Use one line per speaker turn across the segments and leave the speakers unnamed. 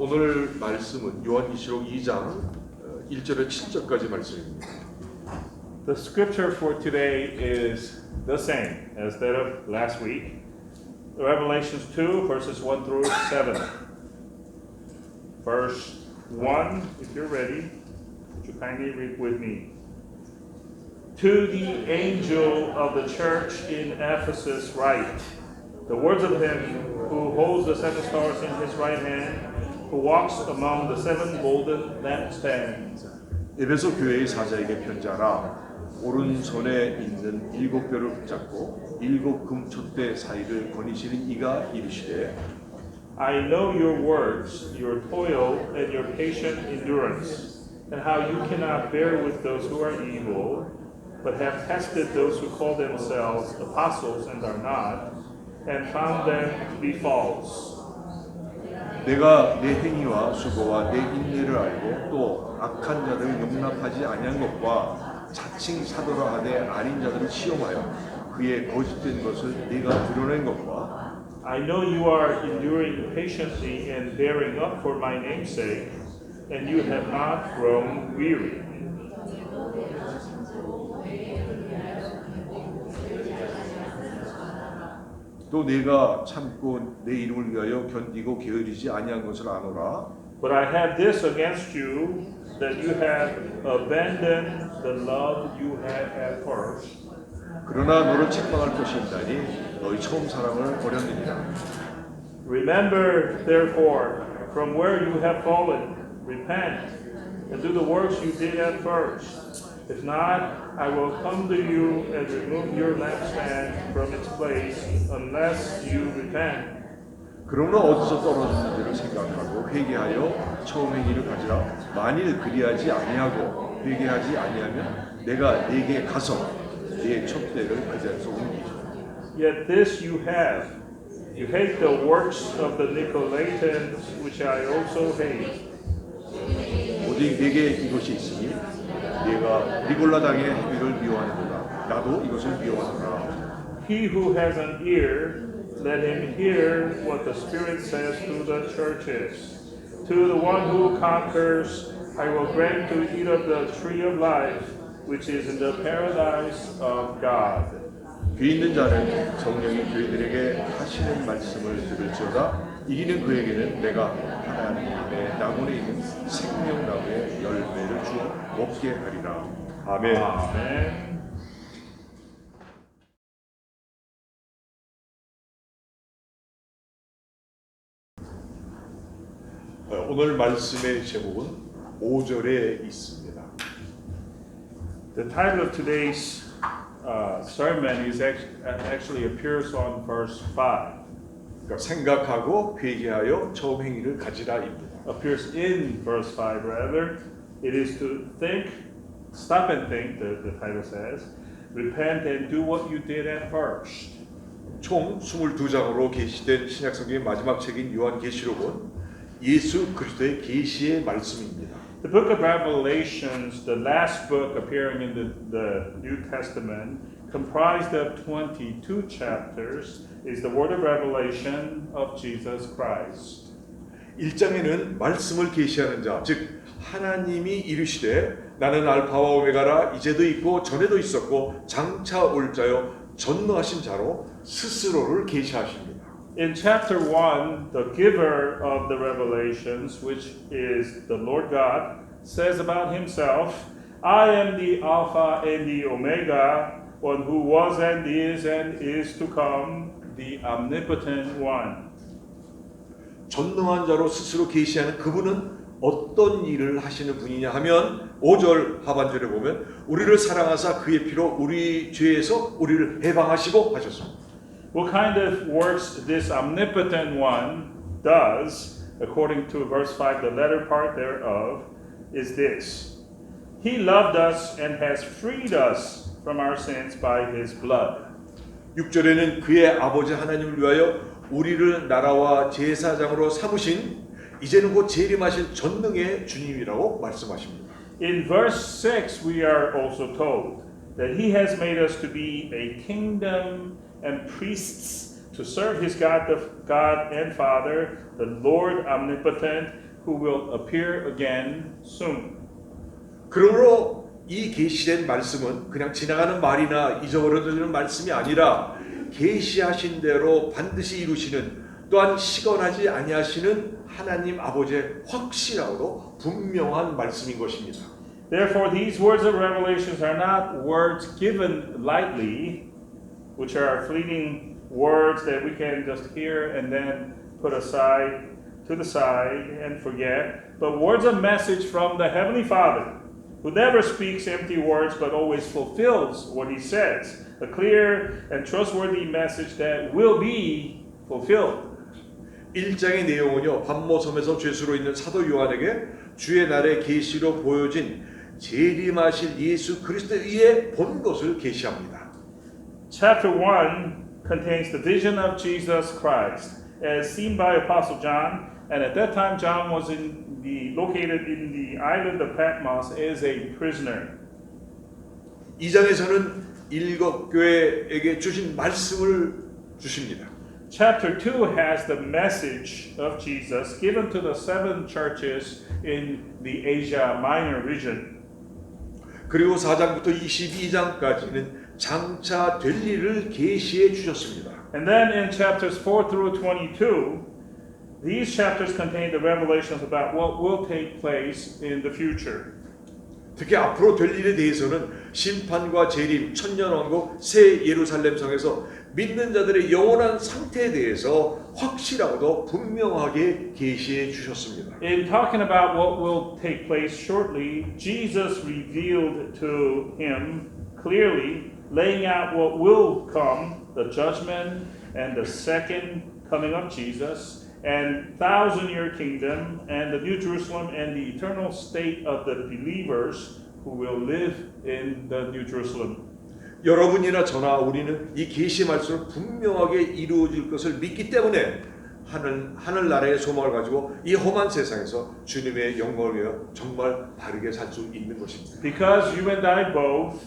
오늘 말씀은 요한계시록 2장 1절에 7절까지 말씀입니다.
The scripture for today is the same as that of last week. Revelations 2, verses 1 through 7. Verse 1, if you're ready, would you kindly read with me? To the angel of the church in Ephesus write, the words of him who holds the seven stars in his right hand, who walks among the seven golden lampstands.
에베소 교회의 사자에게 편지하라. 오른손에 있는 일곱 뼈를 붙잡고 일곱 금 촛대 사이를 거니시는 이가 이르시되
I know your words, your toil, and your patient endurance, and how you cannot bear with those who are evil, but have tested those who call themselves apostles and are not, and found them to be false.
내가 내 행위와 수고와 내 인내를 알고 또 악한 자들을 용납하지 아니한 것과 자칭 사도라 하되 아닌 자들을 시험하여 그의 거짓된 것을 네가 드러낸 것과
I know you are enduring patiently and bearing up for my name's sake, and you have not grown weary.
또 네가 참고 내 이름을 위하여 견디고 게으르지 아니한 것을 아노라.
But I have this against you, that you have abandoned the love you had at first.
그러나 너를 책망할 것이 있나니 너희 처음 사랑을 버렸느니라.
Remember, therefore, from where you have fallen, repent, and do the works you did at first. If not, I will come to you and remove your lampstand from its place, unless you repent.
그러므로 어디서 떨어졌는지를 생각하고 회개하여 처음 행위를 가지라. 만일 그리하지 아니하고 회개하지 아니하면 내가 네게 가서 네 촛대를 그 자리에서 옮기죠.
Yet this you have. You hate the works of the Nicolaitans, which I also hate.
오직 네게 이것이 있으니 네가 니골라당의 행위를 미워하는도다. 나도 이것을 미워하노라.
He who has an ear, let him hear what the Spirit says to the churches. To the one who conquers, I will grant to eat of the tree of life, which is in the paradise of God.
귀 있는 자는 성령이 교회들에게 하시는 말씀을 들을지어다. 이기는 그에게는 내가 하나님의 낙원에 있는 생명나무의 열매를 주어 먹게 하리라. 아멘.
Amen.
오늘 말씀의 제목은 5절에 있습니다.
The title of today's sermon is actually appears on verse 5.
그러니까 생각하고 회개하여 처음 행위를 가지라입니다.
Appears in verse 5 rather. It is to think, stop and think, the title says. Repent and do what you did at first.
총 22장으로 계시된 신약성경의 마지막 책인 요한계시록은 예수 그리스도의 계시의 말씀입니다.
The book of Revelations, the last book appearing in the New Testament, comprised of 22 chapters, is the word of revelation of Jesus Christ.
1장에는 말씀을 계시하는 자, 즉 하나님이 이르시되 나는 알파와 오메가라 이제도 있고 전에도 있었고 장차 올 자요 전능하신 자로 스스로를 계시하십니다.
In chapter 1, the giver of the revelations, which is the Lord God, says about himself, I am the Alpha and the Omega, one who was and is to come, the omnipotent one.
전능한 자로 스스로 계시하는 그분은 어떤 일을 하시는 분이냐 하면 5절 하반절에 보면 우리를 사랑하사 그의 피로 우리 죄에서 우리를 해방하시고 하셨습니다.
What kind of works this omnipotent one does, according to verse 5, the latter part thereof, is this. He loved us and has freed us from our sins by his blood.
6절에는 그의 아버지 하나님을 위하여 우리를 나라와 제사장으로 삼으신 이제는 곧 재림하신 전능의 주님이라고 말씀하십니다.
In verse 6 we are also told that he has made us to be a kingdom and priests to serve his God and Father, the Lord omnipotent. who will appear again soon.
그러므로 이 계시된 말씀은 그냥 지나가는 말이나 잊어버려지는 말씀이 아니라 계시하신 대로 반드시 이루시는 또한 시건하지 아니하시는 하나님 아버지의 확실하고 분명한 말씀인 것입니다.
Therefore, these words of revelations are not words given lightly, which are fleeting words that we can just hear and then put aside to the side and forget, but words of message from the Heavenly Father, who never speaks empty words but always fulfills what he says. A clear and trustworthy message that will be fulfilled.
1장의 내용은요, 반모섬에서 죄수로 있는 사도 요한에게 주의 날에 계시로 보여진 재림하실 예수 그리스도에 의해 본 것을 계시합니다.
Chapter 1 contains the vision of Jesus Christ as seen by Apostle John, and at that time John was located in the island of Patmos as a prisoner.
2장에서는 일곱 교회에게 주신 말씀을 주십니다.
Chapter 2 has the message of Jesus given to the 7 churches in the Asia Minor region.
그리고 4장부터 22장까지는 장차 될 일을 계시해 주셨습니다.
And then in chapters 4 through 22, these chapters contain the revelations about what will take place in the future.
특히 앞으로 될 일에 대해서는 심판과 재림, 천년왕국, 새 예루살렘 성에서 믿는 자들의 영원한 상태에 대해서 확실하고도 분명하게 계시해 주셨습니다.
In talking about what will take place shortly, Jesus revealed to him clearly, laying out what will come, the judgment and the second coming of Jesus, and 1,000-year kingdom, and the New Jerusalem, and the eternal state of the believers who will live in the New Jerusalem.
여러분이나 저나 우리는 이 계시 말씀을 분명하게 이루어질 것을 믿기 때문에 하늘 나라의 소망을 가지고 이 험한 세상에서 주님의 영광을 위하여 정말 바르게 살 수 있는 것입니다.
Because you and I both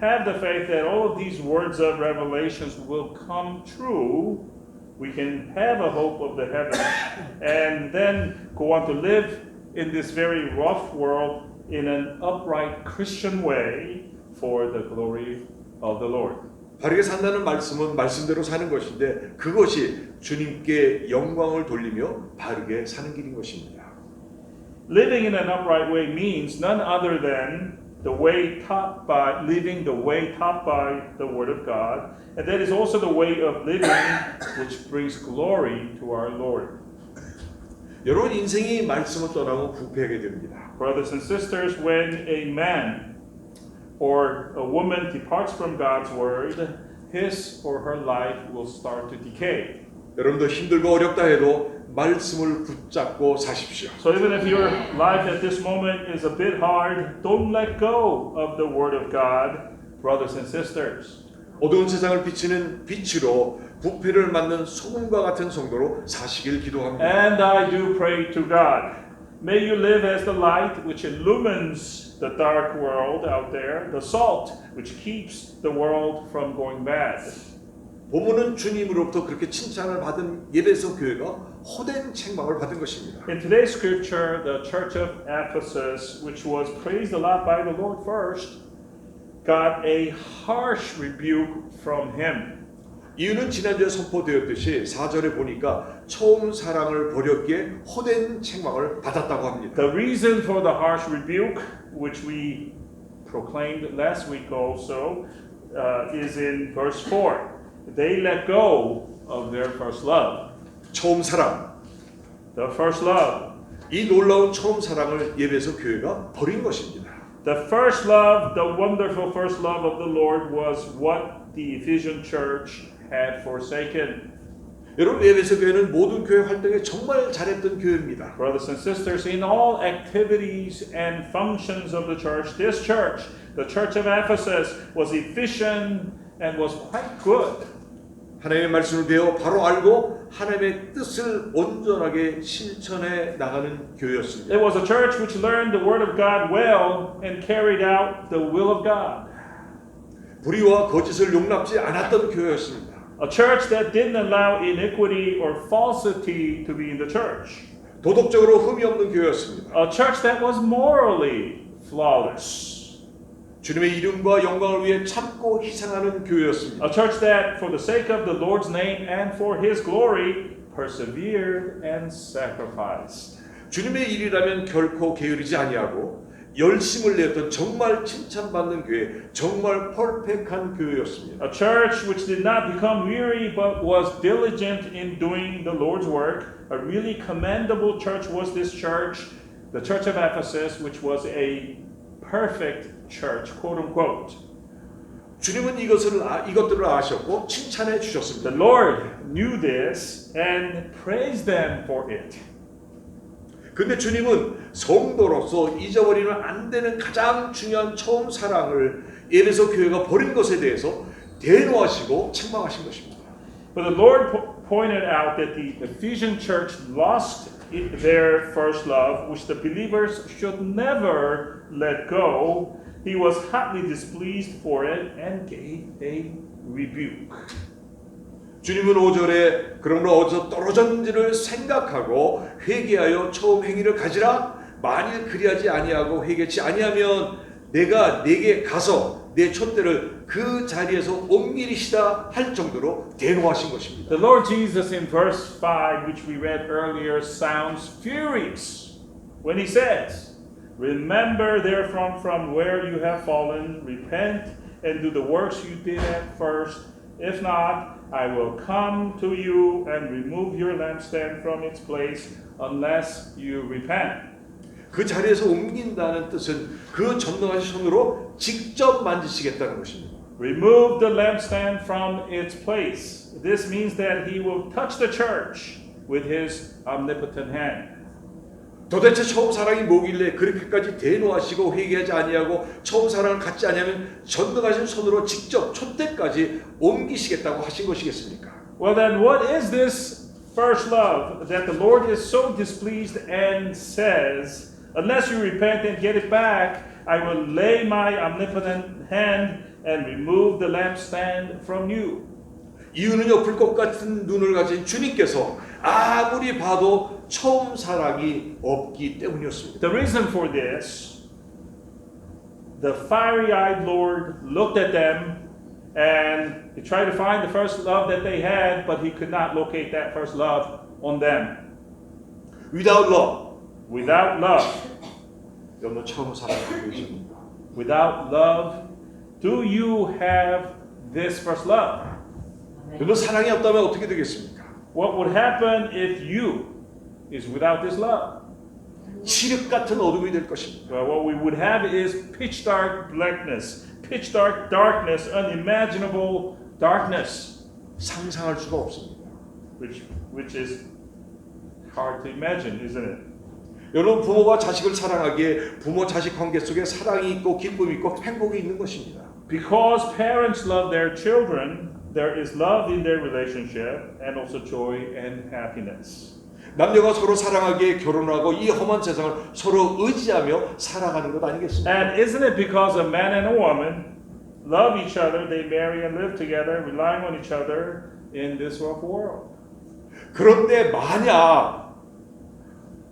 have the faith that all of these words of revelations will come true, we can have a hope of the heaven and then go on to live in this very rough world in an upright Christian way for the glory of the Lord.
바르게 산다는 말씀은 말씀대로 사는 것인데 그것이 주님께 영광을 돌리며 바르게 사는 길인 것입니다.
Living in an upright way means none other than the way taught by living the way taught by the Word of God, and that is also the way of living which brings glory to our Lord.
여러분 인생이 말씀을 떠나고 부패하게 됩니다.
Brothers and sisters, when a man or a woman departs from God's Word, his or her life will start to decay.
여러분도 힘들고 어렵다 해도 말씀을 붙잡고 사십시오.
So even if your life at this moment is a bit hard, don't let go of the Word of God, brothers and sisters.
어두운 세상을 비치는 빛으로 부패를 막는 소금과 같은 성도로 사시길 기도합니다.
And I do pray to God. May you live as the light which illumines the dark world out there, the salt which keeps the world from going bad.
본문은 주님으로부터 그렇게 칭찬을 받은 예배소 교회가 헛된 책망을 받은 것입니다.
In today's scripture, the church of Ephesus, which was praised a lot by the Lord first, got a harsh rebuke from him.
이유는 지난주에 선포되었듯이 4절에 보니까 처음 사랑을 버렸기에 헛된 책망을 받았다고 합니다.
The reason for the harsh rebuke, which we proclaimed last week also, is in verse 4. They let go of their first love.
처음 사랑,
The first love.
이 놀라운 처음 사랑을 예배소 교회가 버린 것입니다.
The first love, the wonderful first love of the Lord was what the Ephesian church had forsaken.
여러분 예배소 교회는 모든 교회 활동에 정말 잘했던 교회입니다.
Brothers and sisters, in all activities and functions of the church, this church, the church of Ephesus, was efficient and was quite good.
하나님의 말씀을 배워 바로 알고 하나님의 뜻을 온전하게 실천해 나가는 교회였습니다.
It was a church which learned the word of God well and carried out the will of God.
불의와 거짓을 용납지 않았던 교회였습니다.
A church that didn't allow iniquity or falsity to be in the church.
도덕적으로 흠이 없는 교회였습니다.
A church that was morally flawless.
주님의 이름과 영광을 위해 참고 희생하는 교회였습니다.
A church that, for the sake of the Lord's name and for His glory, persevered and sacrificed.
주님의 일이라면 결코 게으르지 아니하고 열심을 내었던 정말 칭찬받는 교회, 정말 퍼펙트한 교회였습니다.
A church which did not become weary but was diligent in doing the Lord's work. A really commendable church was this church, the church of Ephesus, which was a perfect church, quote unquote.
주님은 이것들을 아셨고 칭찬해
The
주셨습니다.
Lord knew this and praised them for it.
근데 주님은 성도로서 잊어버리면 안 되는 가장 중요한 처음 사랑을 에베소 교회가 버린 것에 대해서 대노하시고 책망하신 것입니다.
But the Lord pointed out that the Ephesian church lost their first love, which the believers should never let go. He was hotly displeased for it and gave a rebuke.
주님은 5절에 그러므로 어디서 떨어졌는지를 생각하고 회개하여 처음 행위를 가지라. 만일 그리하지 아니하고 회개치 아니하면 내가 네게 가서 내 촛대를 그 자리에서 옮기리시다 할 정도로 대노하신 것입니다.
The Lord Jesus in verse 5, which we read earlier, sounds furious when He says, Remember therefore from where you have fallen, repent and do the works you did at first. If not, I will come to you and remove your lampstand from its place unless you repent.
그 자리에서 옮긴다는 뜻은 그 전능하신 손으로 직접 만지시겠다는 것입니다.
Remove the lampstand from its place. This means that He will touch the church with His omnipotent hand.
도대체 처음 사랑이 뭐길래 그렇게까지 대노하시고 회개하지 아니하고 처음 사랑을 갖지 아니하면 전능하신 손으로 직접 촛대까지 옮기시겠다고 하신 것이겠습니까?
Well then, what is this first love that the Lord is so displeased and says, unless you repent and get it back, I will lay my omnipotent hand and remove the lampstand from you.
이유는요, 불꽃 같은 눈을 가진 주님께서 아무리 봐도 처음 사랑이 없기 때문이었습니다.
The reason for this, the fiery-eyed Lord looked at them and He tried to find the first love that they had, but He could not locate that first love on them.
Without love,
Without love,
여러분 처음 사랑하고 계십니까?
without love, do you have this first love?
여러분 사랑이 없다면 어떻게 되겠습니까?
What would happen if you is without this love?
칠흑 같은 어둠이 될 것입니다.
Well, what we would have is pitch dark blackness, pitch dark darkness, unimaginable darkness,
상상할 수가 없습니다.
which is hard to imagine, isn't it?
여러분 부모가 자식을 사랑하기에 부모 자식 관계 속에 사랑이 있고 기쁨이 있고 행복이 있는 것입니다.
Because parents love their children, there is love in their relationship and also joy and happiness.
남녀가 서로 사랑하기에 결혼하고 이 험한 세상을 서로 의지하며 살아가는 것 아니겠습니까?
And isn't it because a man and a woman love each other, they marry and live together, relying on each other in this rough world?
그런데 만약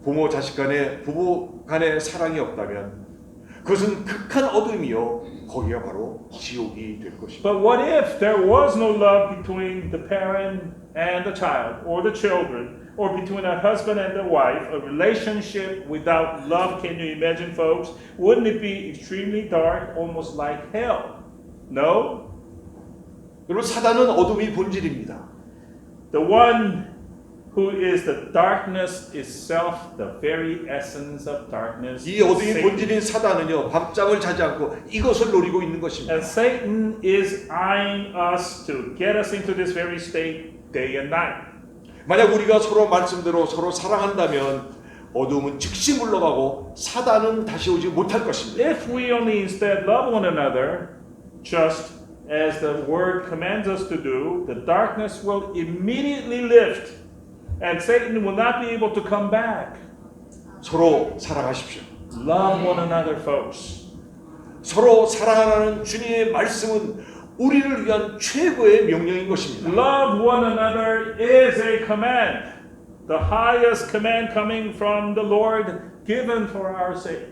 부모 자식 간에 부부 간의 사랑이 없다면 그것은 극한 어둠이요 거기가 바로 지옥이 될 것입니다.
But what if there was no love between the parent and the child, or the children, or between a husband and a wife, a relationship without love? Can you imagine, folks? Wouldn't it be extremely dark, almost like hell? No?
여러분 사단은 어둠이 본질입니다.
The one who is the darkness itself, the very essence of darkness.
이 어둠이
Satan.
본질인 사단은요 밤잠을 자지 않고 이것을 노리고 있는 것입니다.
And Satan is eyeing us to get us into this very state day and night.
만약 우리가 서로 말씀대로 서로 사랑한다면 어둠은 즉시 물러가고 사단은 다시 오지 못할 것입니다.
If we only instead love one another, just as the word commands us to do, the darkness will immediately lift, and Satan will not be able to come back.
서로 사랑하십시오.
Love one another, folks.
서로 사랑하라는 주님의 말씀은 우리를 위한 최고의 명령인 것입니다.
Love one another is a command. the highest command coming from the Lord, given for our sake.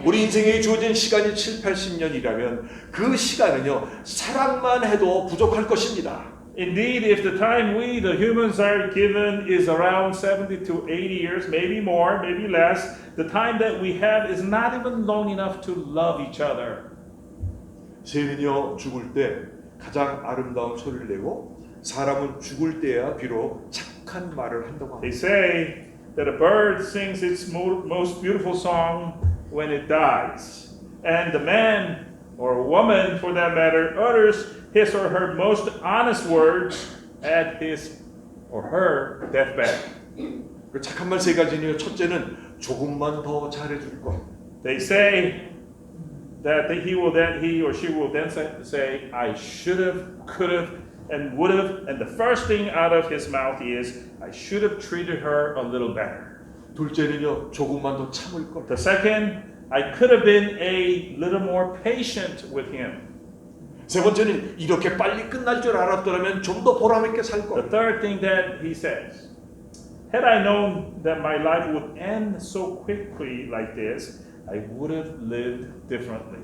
우리 인생에 주어진 시간이 7, 80년이라면 그 시간은요, 사랑만 해도 부족할 것입니다.
Indeed, if the time we, the humans, are given is around 70 to 80 years, maybe more, maybe less, the time that we have is not even long enough to love each other.
새는요, 죽을 때 가장 아름다운 소리를 내고 사람은 죽을 때야 비록 착한 말을 한다고
They
합니다.
say that a bird sings its most beautiful song when it dies, and the man or woman, for that matter, utters his or her most honest words at his or her deathbed.
그 착한 말 세 가지는요. 첫째는 조금만 더 잘해줄 것.
They say that he or she will then say, I should have, could have, and would have, and the first thing out of his mouth is, I should have treated her a little better.
둘째는요. 조금만 더 참을 것.
The second, I could have been a little more patient with him.
세 번째는 이렇게 빨리 끝날 줄 알았더라면 좀 더 보람있게 살
The
것.
third thing that he says, had I known that my life would end so quickly like this, I would have lived differently.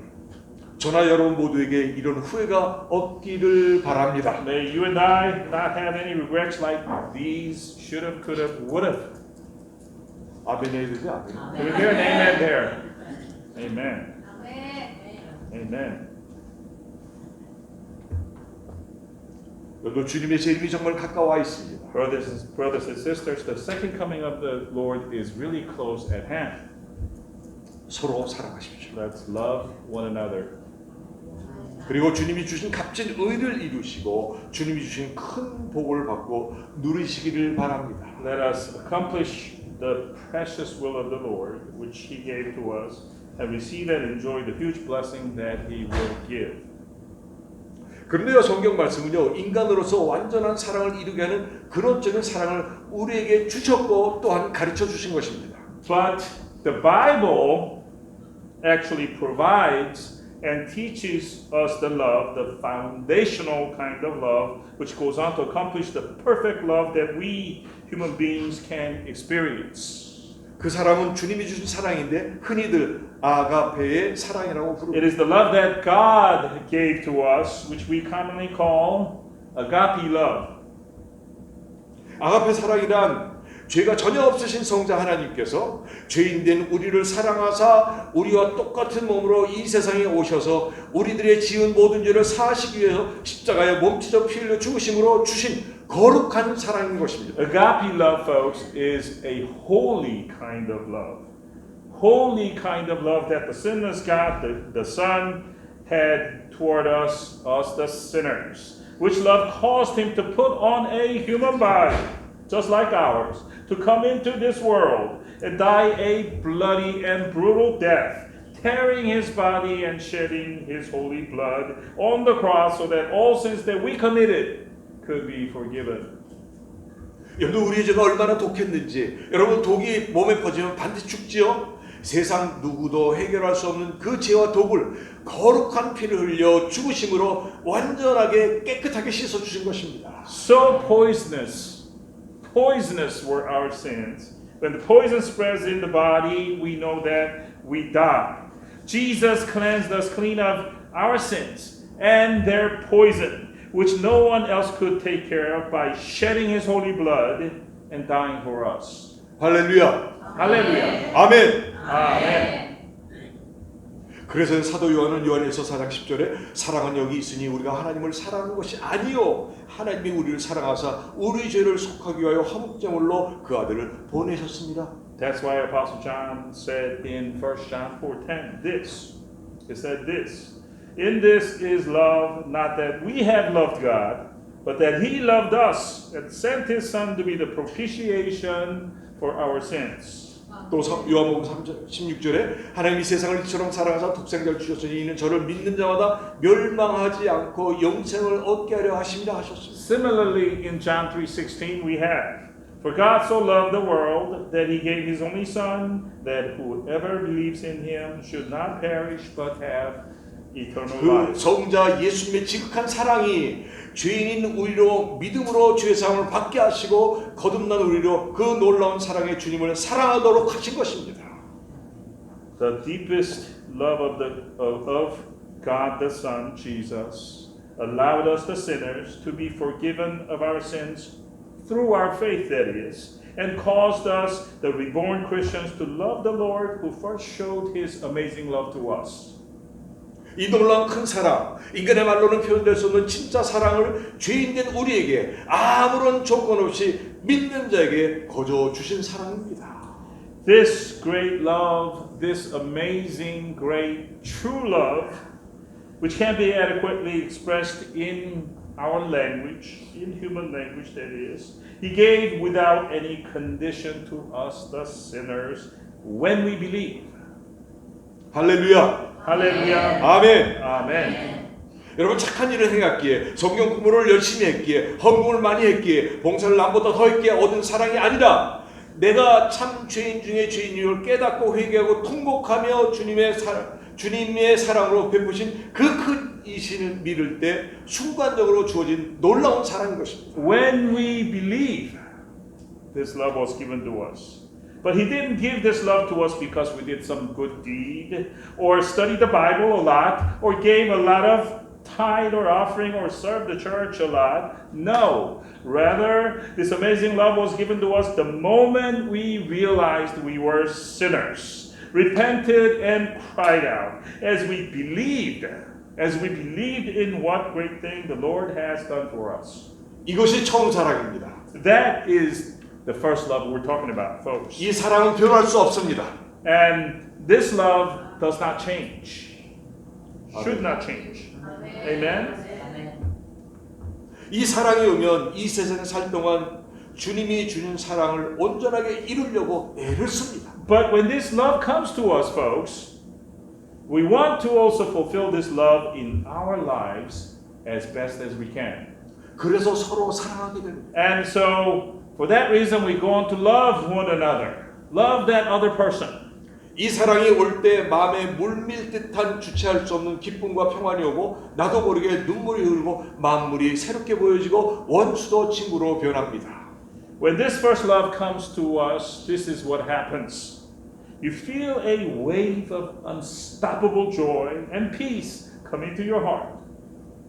저나 여러분 모두에게 이런 후회가 없기를 바랍니다.
May you and I not have any regrets like these should have, could have, would have.
아멘 해야 되지 아멘.
Can we hear an amen there? Amen. Amen.
여러분 주님의 재림이 정말 가까워 있습니다.
Brothers and sisters, the second coming of the Lord is really close at hand.
서로 사랑하십시오.
Let's love one another.
그리고 주님이 주신 값진 의를 이루시고 주님이 주신 큰 복을 받고 누리시기를 바랍니다.
Let us accomplish the precious will of the Lord, which He gave to us, and receive and enjoy the huge blessing that He will give.
그런데요, 성경 말씀은요, 인간으로서 완전한 사랑을 이루게 하는 근원적인 사랑을 우리에게 주셨고 또한 가르쳐 주신 것입니다.
But the Bible actually provides and teaches us the love, the foundational kind of love, which goes on to accomplish the perfect love that we human beings can experience.
그 사랑은 주님이 주신 사랑인데 흔히들 아가페의 사랑이라고
It
부릅니다.
is the love that God gave to us, which we commonly call agape love.
아가페 사랑이란 죄가 전혀 없으신 성자 하나님께서 죄인된 우리를 사랑하사 우리와 똑같은 몸으로 이 세상에 오셔서 우리들의 지은 모든 죄를 사하시기 위해서 십자가에 몸찢어 피 흘려 죽으심으로 주신 거룩한 사랑인 것입니다.
Agape love, folks, is a holy kind of love. Holy kind of love that the sinless God, the Son, had toward us the sinners. Which love caused him to put on a human body, just like ours, to come into this world and die a bloody and brutal death, tearing his body and shedding his holy blood on the cross so that all sins that we committed could be forgiven.
여러분 우리의 죄가 얼마나 독했는지 여러분 독이 몸에 퍼지면 반드시 죽지요. 세상 누구도 해결할 수 없는 그 죄와 독을 거룩한 피를 흘려 죽으심으로 완전하게 깨끗하게 씻어주신 것입니다.
So poisonous were our sins. When the poison spreads in the body, we know that we die. Jesus cleansed us clean of our sins and their poison, which no one else could take care of by shedding his holy blood and dying for us.
할렐루야.
Hallelujah.
아멘.
Amen.
그래서 사도 요한은 요한일서 4장 10절에 사랑은 여기 있으니 우리가 하나님을 사랑하는 것이 아니요 하나님이 우리를 사랑하사 우리 죄를 속하기 위하여 화목제물로 그 아들을 보내셨습니다.
That's why Apostle John said in 1 John 4:10 this. He said this. In this is love, not that we have loved God, but that He loved us and sent His Son to be the propitiation for our sins.
또 요한복음 3장 16절에 하나님이 세상을 이처럼 사랑하사 독생자를 주셨으니 이는 저를 믿는 자마다 멸망하지 않고 영생을 얻게 하려 하심이라 하셨습니다.
Similarly, in John 3:16 we have, For God so loved the world that He gave His only Son, that whoever believes in Him should not perish but have eternal
그
life.
성자 예수님의 지극한 사랑이 죄인인 우리로 믿음으로 죄 사함을 받게 하시고 거듭난 우리로 그 놀라운 사랑의 주님을 사랑하도록 하신 것입니다.
The deepest love of God the Son, Jesus, allowed us, the sinners, to be forgiven of our sins through our faith, that is, and caused us, the reborn Christians, to love the Lord who first showed his amazing love to us.
이 놀라운 큰 사랑, 인간의 말로는 표현될 수 없는 진짜 사랑을 죄인된 우리에게 아무런 조건 없이 믿는 자에게 거저 주신 사랑입니다.
This great love, this amazing, great, true love, which can't be adequately expressed in our language, in human language that is, he gave without any condition to us, the sinners, when we believe.
할렐루야.
Hallelujah.
아멘.
Amen.
여러분 착한 일을 행했기에 성경 공부를 열심히 했기에 헌금을 많이 했기에 봉사를 남보다 더 했기에 얻은 사랑이 아니라 내가 참 죄인 중에 죄인임을 깨닫고 회개하고 통곡하며 주님의 사랑으로 베푸신 그 큰 이신을 믿을 때 순간적으로 주어진 놀라운 사랑인 것입니다.
When we believe, this love was given to us. But he didn't give this love to us because we did some good deed or studied the Bible a lot or gave a lot of tithe or offering or served the church a lot. No. Rather, this amazing love was given to us the moment we realized we were sinners, repented and cried out as we believed in what great thing the Lord has done for us.
이것이 처음 사랑입니다.
That is the first love we're talking about, folks.
이 사랑은 변할 수 없습니다.
And this love does not change. Should not change. Amen?
이 사랑이 오면 이 세상에 살 동안 주님이 주는 사랑을 온전하게 이루려고 애를 씁니다.
But when this love comes to us, folks, we want to also fulfill this love in our lives as best as we can.
그래서 서로 사랑하게 됩니다.
And so, for that reason, we go on to love one another. Love that other person.
이 사랑이 올 때 마음에 물밀 듯한 주체할 수 없는 기쁨과 평안이 오고 나도 모르게 눈물이 흐르고 만물이 새롭게 보여지고 원수도 친구로 변합니다.
When this first love comes to us, this is what happens. You feel a wave of unstoppable joy and peace coming to your heart.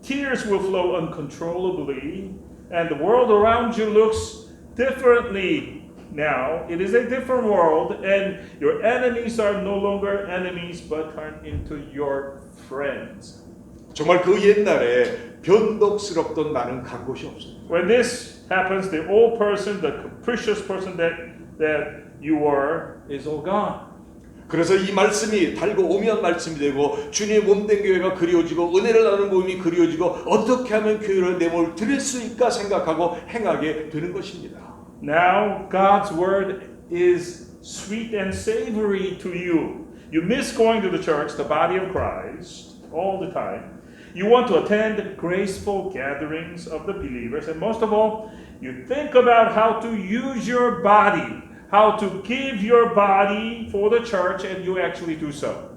Tears will flow uncontrollably, and the world around you looks differently. Now, it is a different world, and your enemies are no longer enemies, but turn into your friends.
정말 그 옛날에 변덕스럽던 나는 간 곳이 없습니다.
When this happens, the old person, the capricious person that you were, is all gone.
그래서 이 말씀이 달고 오묘한 말씀이 되고 주님의 몸된 교회가 그리워지고 은혜를 나누는 모임이 그리워지고 어떻게 하면 교회를 내몰 드릴 수 있을까 생각하고 행하게 되는 것입니다.
Now, God's word is sweet and savory to you. You miss going to the church, the body of Christ, all the time. You want to attend graceful gatherings of the believers. And most of all, you think about how to use your body, how to give your body for the church, and you actually do so.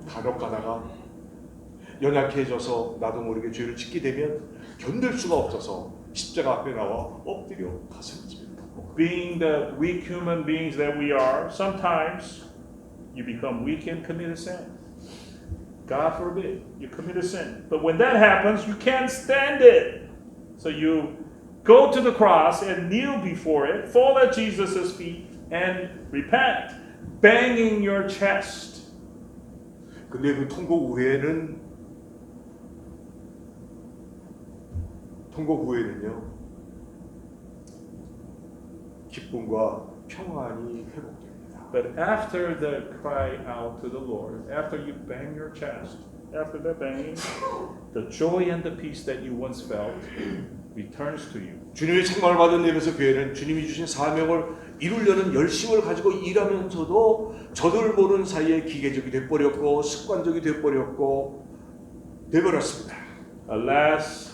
간혹 가다가 연약해져서 나도 모르게 죄를 짓게 되면 견딜 수가 없어서 십자가 앞에 나와 엎드려 가슴을 칩니다.
Being the weak human beings that we are, sometimes you become weak and commit a sin. God forbid, you commit a sin. But when that happens, you can't stand it. So you go to the cross and kneel before it, fall at Jesus' feet, and repent, banging your chest.
근데 그 통곡 후에는요 기쁨과 평안이 회복됩니다.
But after the cry out to the Lord, after you bang your chest, after the banging, the joy and the peace that you once felt returns to you.
주님의 책망을 받은 에베소 교회는 주님이 주신 사명을 이루려는 열심을 가지고 일하면서도 저들 모르는 사이에 기계적이 돼버렸고 습관적이 돼버렸고 돼버렸습니다.
Alas,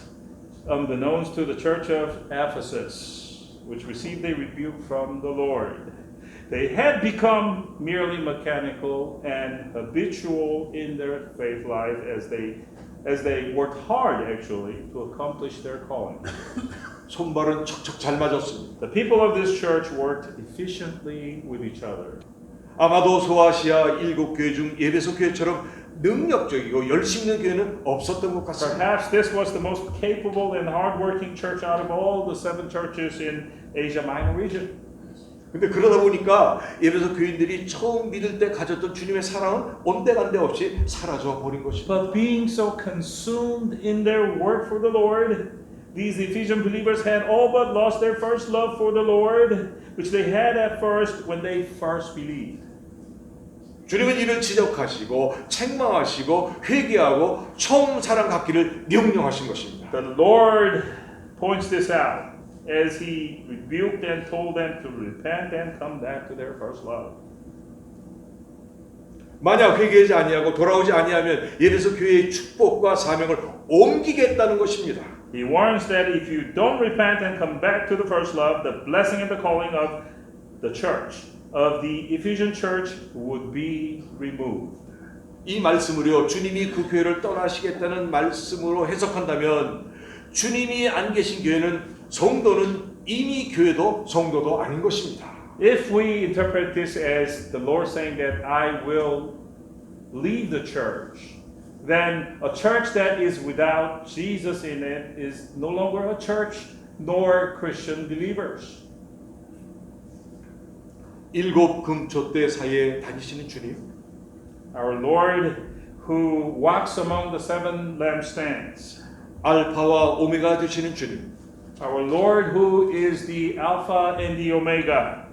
unbeknownst to the church of Ephesus, which received a rebuke from the Lord, They had become merely mechanical and habitual in their faith life as they worked hard actually to accomplish their calling.
손발은 척척 잘 맞았습니다.
The people of this church worked efficiently with each other.
아마도 소아시아 일곱 교회 중 예배소 교회처럼 능력적이고 열심 있는 교회는 없었던 것 같습니다.
Perhaps this was the most capable and hardworking church out of all the 7 churches in Asia Minor region.
근데 그러다 보니까 예배소 교인들이 처음 믿을 때 가졌던 주님의 사랑은 온데간데 없이 사라져 버린 것입니다.
But being so consumed in their work for the Lord, these Ephesian believers had all but lost their first love for the Lord, which they had at first when they first believed.
주님은 이를 지적하시고 책망하시고 회개하고 처음 사랑 갖기를 명령하신 것입니다.
The Lord points this out as He rebuked and told them to repent and come back to their first love.
만약 회개하지 아니하고 돌아오지 아니하면 예배소 교회의 축복과 사명을 옮기겠다는 것입니다.
He warns that if you don't repent and come back to the first love, the blessing and the calling of the church, of the Ephesian church, would be removed.
이 말씀으로 주님이 그 교회를 떠나시겠다는 말씀으로 해석한다면 주님이 안 계신 교회는 성도는 이미 교회도 성도도 아닌 것입니다.
If we interpret this as the Lord saying that I will leave the church, then a church that is without Jesus in it is no longer a church nor Christian believers.
일곱 금촛대 사이에 다니시는 주님,
Our Lord who walks among the 7 lampstands,
알파와 오메가 되시는 주님,
our Lord who is the Alpha and the Omega,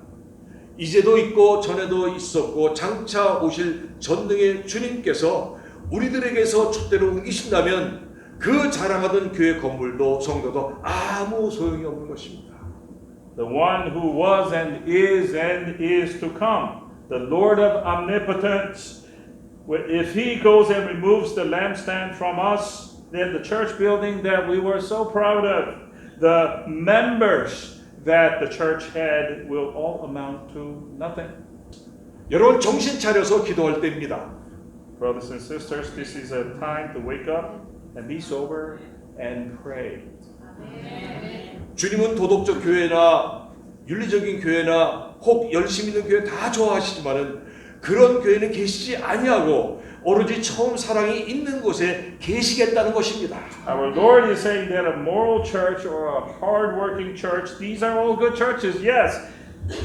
이제도 있고 전에도 있었고 장차 오실 전능의 주님께서 우리들에게서 촛대로 옮기신다면 그 자랑하던 교회 건물도 성도도 아무 소용이 없는 것입니다.
the one who was and is to come, the Lord of omnipotence. If He goes and removes the lampstand from us, then the church building that we were so proud of, the members that the church had, will all amount to nothing.
여러분 정신 차려서 기도할 때입니다.
Brothers and sisters, this is a time to wake up and be sober and pray.
주님은 도덕적 교회나 윤리적인 교회나 혹 열심 있는 교회 다 좋아하시지만은 그런 교회는 계시지 아니하고 오로지 처음 사랑이 있는 곳에 계시겠다는 것입니다.
Our Lord is saying that a moral church or a hard-working church, these are all good churches, yes.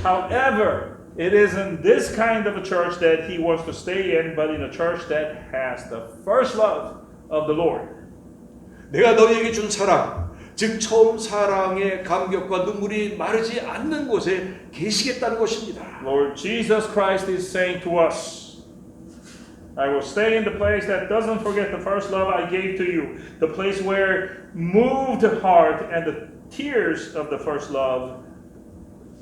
However, it isn't this kind of a church that He wants to stay in, but in a church that has the first love of the Lord.
내가 너희에게 준 사랑, 즉 처음 사랑의 감격과 눈물이 마르지 않는 곳에 계시겠다는 것입니다.
Lord Jesus Christ is saying to us, I will stay in the place that doesn't forget the first love I gave to you, the place where moved heart and the tears of the first love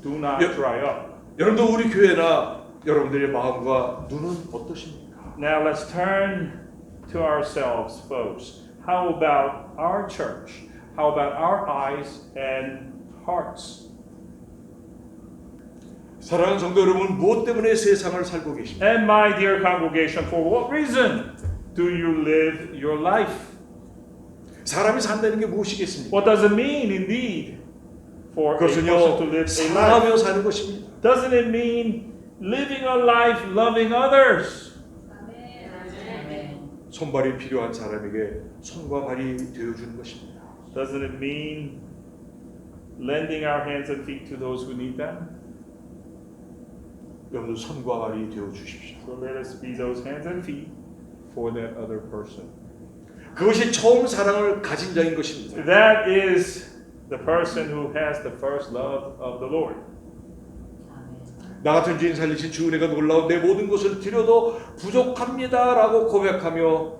do not dry up.
여러분도 우리 교회나 여러분들의 마음과 눈은 어떠십니까?
Now let's turn to ourselves, folks. How about our church? How about our eyes and hearts?
사랑하는 성도 여러분, 무엇 때문에 세상을 살고 계십니까?
And my dear congregation, for what reason do you live your life?
사람이 산다는 게 무엇이겠습니까?
What does it mean, indeed, for a person to
그것은요,
live a life?
사랑하며 사는 것입니다.
Doesn't it mean living a life loving others?
손발이 필요한 사람에게 손과 발이 되어주는 것입니다.
Doesn't it mean lending our hands and feet to those who need them?
여러분 손과 발이 되어 주십시오.
So let us be those hands and feet for that other person.
그것이 처음 사랑을 가진 자인 것입니다.
That is the person who has the first love of the Lord.
나 같은 죄인 살리신 주 은혜가 놀라운 내 모든 것을 드려도 부족합니다라고 고백하며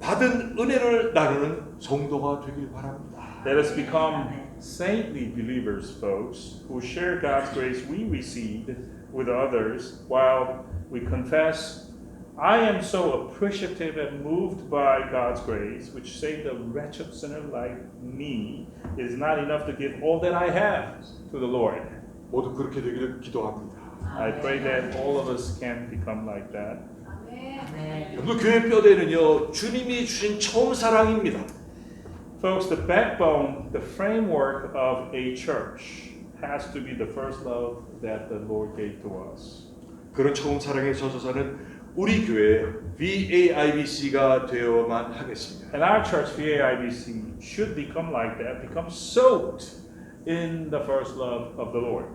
받은 은혜를 나누는 성도가 되길 바랍니다.
Let us become saintly believers, folks, who share God's grace we received with others while we confess, I am so appreciative and moved by God's grace, which saved a wretched sinner like me. It is not enough to give all that I have to the Lord.
모두 그렇게 되기를 기도합니다.
I pray that all of us can become like that.
여러분 교회 뼈대는요 주님이 주신 처음 사랑입니다.
Folks, the backbone, the framework of a church has to be the first love that the Lord gave to us.
그런 처음 사랑의 저자사는 우리 교회 VAIBC가 되어만 하겠습니다.
And our church, VAIBC, should become like that, become soaked in the first love of the Lord.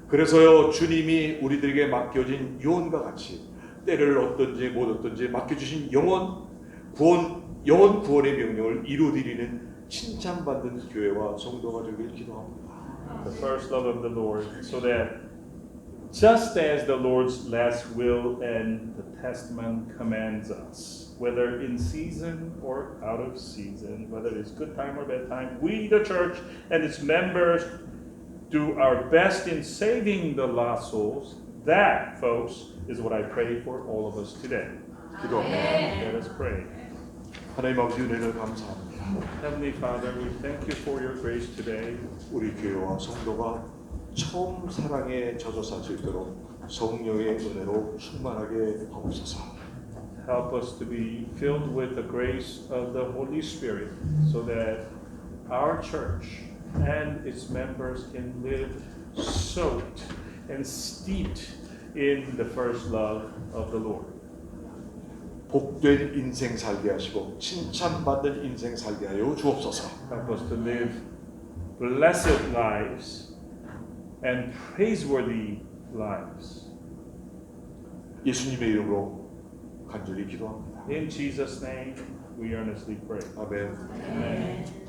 그래서요 주님이 우리들에게 맡겨진 유언과 같이 때를 얻든지 못 얻든지 맡겨주신 영원 구원의 명령을 이루어드리는 칭찬받는 교회와 성도가 되길 기도합니다.
The first love of the Lord, so that just as the Lord's last will and the testament commands us, whether in season or out of season, whether it's good time or bad time, we, the church and its members, do our best in saving the lost souls. That, folks, is what I pray for all of us today.
기도합니다.
Let us pray.
하나님 아버지 은혜를 감사합니다.
Heavenly Father, we thank you for your grace today.
우리 교회와 성도가 처음 사랑에 젖어서 질 대로 성령의 은혜로 충만하게 하옵소서.
Help us to be filled with the grace of the Holy Spirit so that our church and its members can live soaked and steeped in the first love of the Lord.
복된 인생 살게 하시고 칭찬받는 인생 살게 하여 주옵소서.
Help us to live blessed lives and praiseworthy lives.
예수님의 이름으로 간절히 기도합니다.
In Jesus' name, we earnestly pray.
아멘.
Amen.